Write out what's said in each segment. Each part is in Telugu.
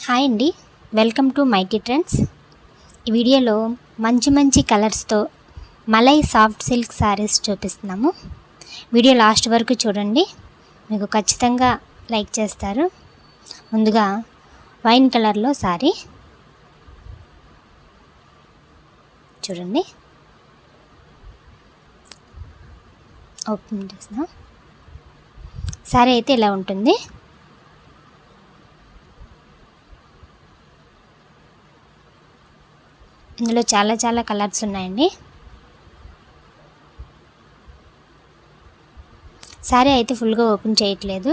హాయ్ అండి, వెల్కమ్ టు మైటీ ట్రెండ్స్. ఈ వీడియోలో మంచి కలర్స్తో మలై సాఫ్ట్ సిల్క్ శారీస్ చూపిస్తున్నాము. వీడియో లాస్ట్ వరకు చూడండి, మీకు ఖచ్చితంగా లైక్ చేస్తారు. ముందుగా వైన్ కలర్లో శారీ చూడండి, ఓపెన్ చేసిన శారీ అయితే ఇలా ఉంటుంది. ఇందులో చాలా కలర్స్ ఉన్నాయండి. శారీ అయితే ఫుల్గా ఓపెన్ చేయట్లేదు,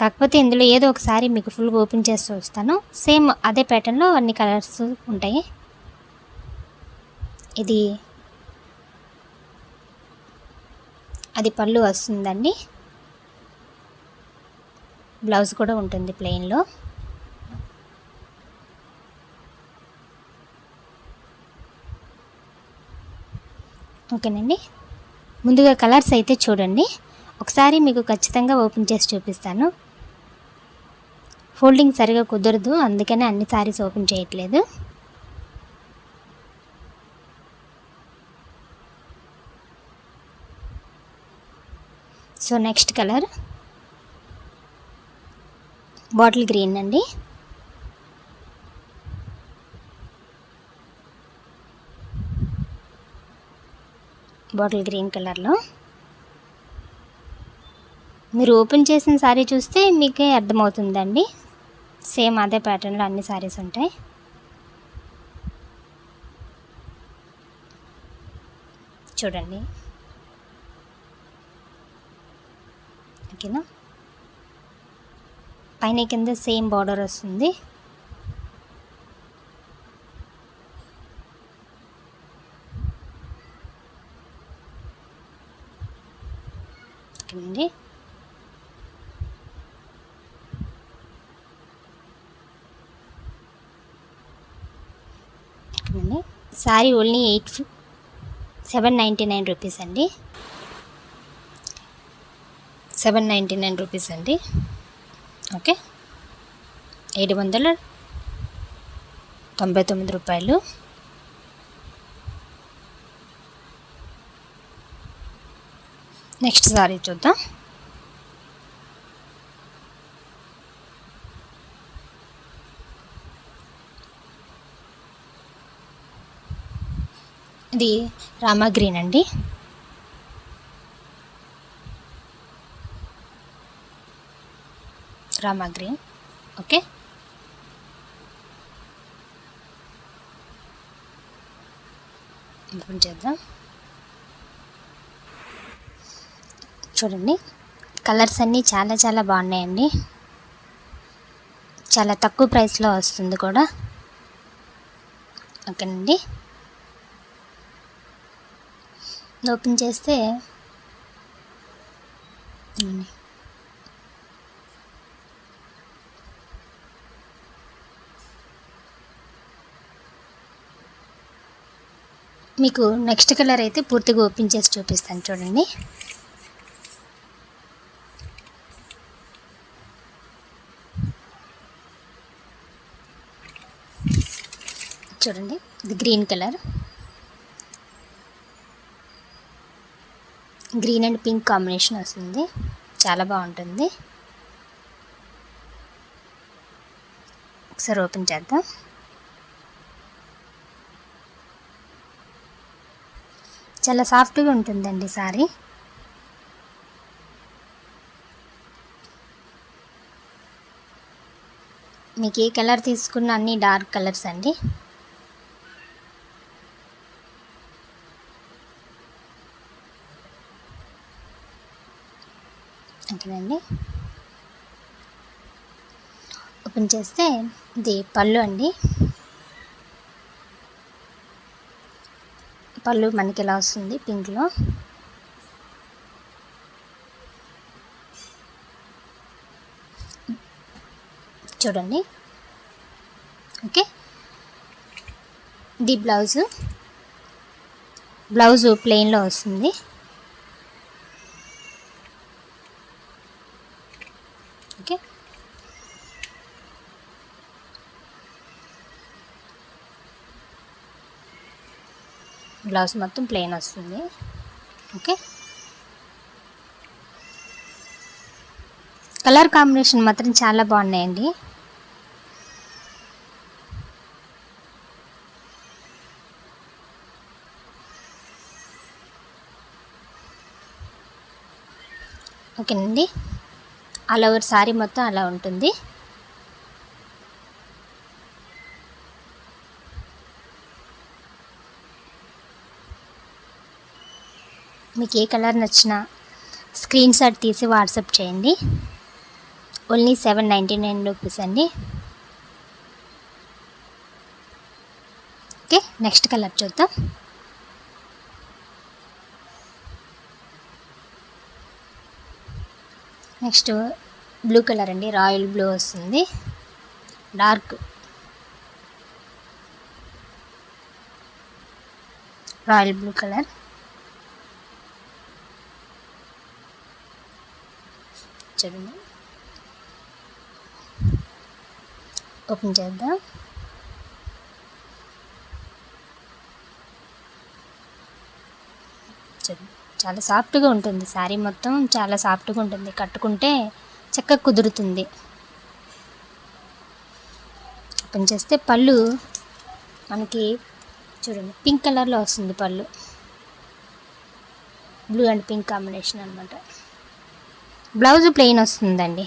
కాకపోతే ఇందులో ఏదో ఒక శారీ మీకు ఫుల్గా ఓపెన్ చేస్తూ వస్తాను. సేమ్ అదే ప్యాటర్న్లో అన్ని కలర్స్ ఉంటాయి. అది పళ్ళు వస్తుందండి, బ్లౌజ్ కూడా ఉంటుంది ప్లెయిన్లో. ఓకేనండి, ముందుగా కలర్స్ అయితే చూడండి. ఒకసారి మీకు ఖచ్చితంగా ఓపెన్ చేసి చూపిస్తాను. ఫోల్డింగ్ సరిగా కుదరదు, అందుకనే అన్ని సారీస్ ఓపెన్ చేయట్లేదు. So next colour bottle green అండి. బాటిల్ గ్రీన్ కలర్లో మీరు ఓపెన్ చేసిన శారీ చూస్తే మీకే అర్థమవుతుందండి. సేమ్ అదే ప్యాటర్న్లో అన్ని శారీస్ ఉంటాయి. చూడండి, ఓకేనా. పైన కింద సేమ్ బార్డర్ వస్తుంది. ఓకేనండి, శారీ ఓన్లీ 799 రూపీస్ అండి. 799 రూపీస్ అండి. ఓకే, 799 రూపాయలు. నెక్స్ట్ సారీ చూద్దాం. ఇది రామా గ్రీన్ అండి. రామా గ్రీన్. ఓకే, ఓపెన్ చేద్దాం. చూడండి, కలర్స్ అన్నీ చాలా బాగున్నాయండి. చాలా తక్కువ ప్రైస్లో వస్తుంది కూడా. ఓకేనండి, ఓపెన్ చేస్తే మీకు నెక్స్ట్ కలర్ అయితే పూర్తిగా ఓపెన్ చేసి చూపిస్తాను. చూడండి, ఇది green colour. Green and pink combination వస్తుంది, చాలా బాగుంటుంది. ఒకసారి ఓపెన్ చేద్దాం. చాలా సాఫ్ట్గా ఉంటుందండి సారీ. మీకు ఏ కలర్ తీసుకున్న అన్ని డార్క్ కలర్స్ అండి. ఓకేనండి, ఓపెన్ చేస్తే ఇది పళ్ళు అండి. పళ్ళు మనకి ఎలా వస్తుంది పింక్లో. చూడండి, ఓకే. ఇది బ్లౌజు ప్లెయిన్లో వస్తుంది. ఓకే, బ్లౌజ్ మొత్తం ప్లెయిన్ వస్తుంది. ఓకే, కలర్ కాంబినేషన్ మాత్రం చాలా బాగున్నాయండి. ఓకేనండి, ఆల్ ఓవర్ శారీ మొత్తం అలా ఉంటుంది. మీకు ఏ కలర్ నచ్చినా స్క్రీన్ షాట్ తీసి వాట్సాప్ చేయండి. ఓన్లీ 799 రూపీస్ అండి. ఓకే, నెక్స్ట్ కలర్ చూద్దాం. నెక్స్ట్ బ్లూ కలర్ అండి, రాయల్ బ్లూ వస్తుంది, డార్క్ రాయల్ బ్లూ కలర్. చూడండి, ఓపెన్ చేద్దాం. చూడండి, చాలా సాఫ్ట్గా ఉంటుంది శారీ మొత్తం, చాలా సాఫ్ట్గా ఉంటుంది, కట్టుకుంటే చక్కగా కుదురుతుంది. ఓపెన్ చేస్తే పళ్ళు మనకి చూడండి పింక్ కలర్లో వస్తుంది. పళ్ళు బ్లూ అండ్ పింక్ కాంబినేషన్ అనమాట. బ్లౌజ్ ప్లెయిన్ వస్తుందండి,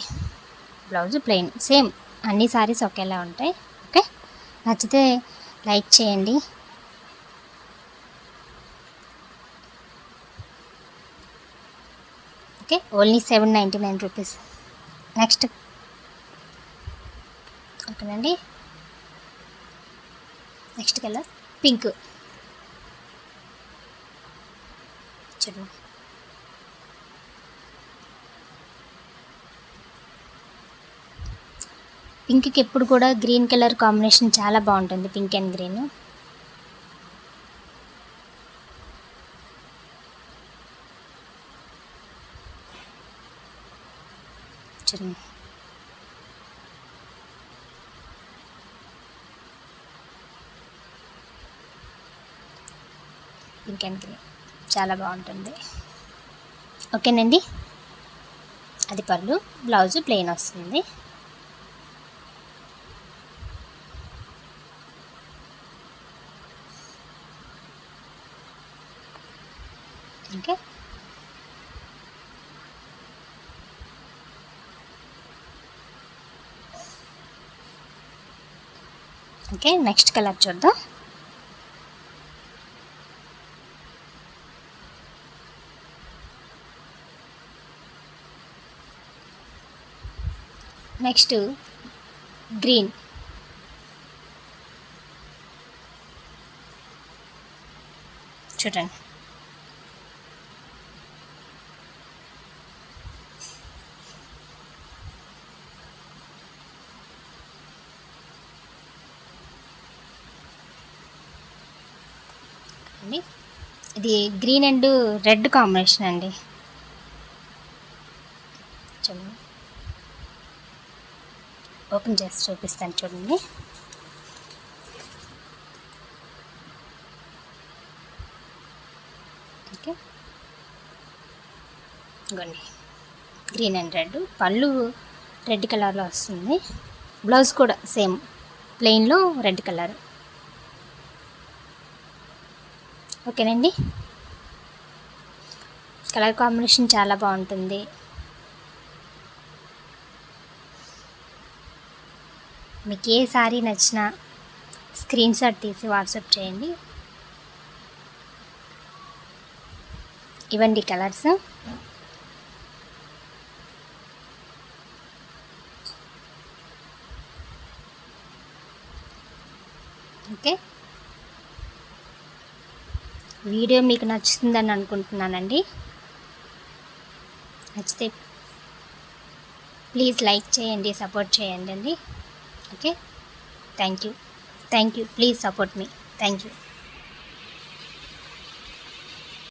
బ్లౌజ్ ప్లెయిన్ సేమ్ అన్ని శారీస్ ఒకేలా ఉంటాయి. ఓకే, నచ్చితే లైక్ చేయండి. Okay, only 799 rupees. నెక్స్ట్ ఓకేనండి, నెక్స్ట్ కలర్ పింక్. చూడండి, పింక్కి ఎప్పుడు కూడా గ్రీన్ కలర్ కాంబినేషన్ చాలా బాగుంటుంది, పింక్ అండ్ గ్రీన్. చూడండి, పింక్ అండ్ గ్రీన్ చాలా బాగుంటుంది. ఓకేనండి, అది పళ్ళు, బ్లౌజ్ ప్లెయిన్ వస్తుంది. ఓకే, ఓకే, నెక్స్ట్ కలర్ చూద్దాం. Next green. చూడండి, ఇది గ్రీన్ అండ్ రెడ్ కాంబినేషన్ అండి. చూడండి, ఓపెన్ చేసి చూపిస్తాను చూడండి. ఓకే, ఇగోండి గ్రీన్ అండ్ రెడ్, పళ్ళు రెడ్ కలర్లో వస్తుంది, బ్లౌజ్ కూడా సేమ్ ప్లెయిన్లో రెడ్ కలర్. ఓకేనండి, కలర్ కాంబినేషన్ చాలా బాగుంటుంది. మీకు ఏ శారీ నచ్చినా స్క్రీన్ షాట్ తీసి వాట్సాప్ చేయండి. ఇవ్వండి కలర్స్. ఓకే, వీడియో మీకు నచ్చుతుందని అనుకుంటున్నానండి. నచ్చితే ప్లీజ్ లైక్ చేయండి, సపోర్ట్ చేయండి అండి. Okay, thank you, please support me. Thank you.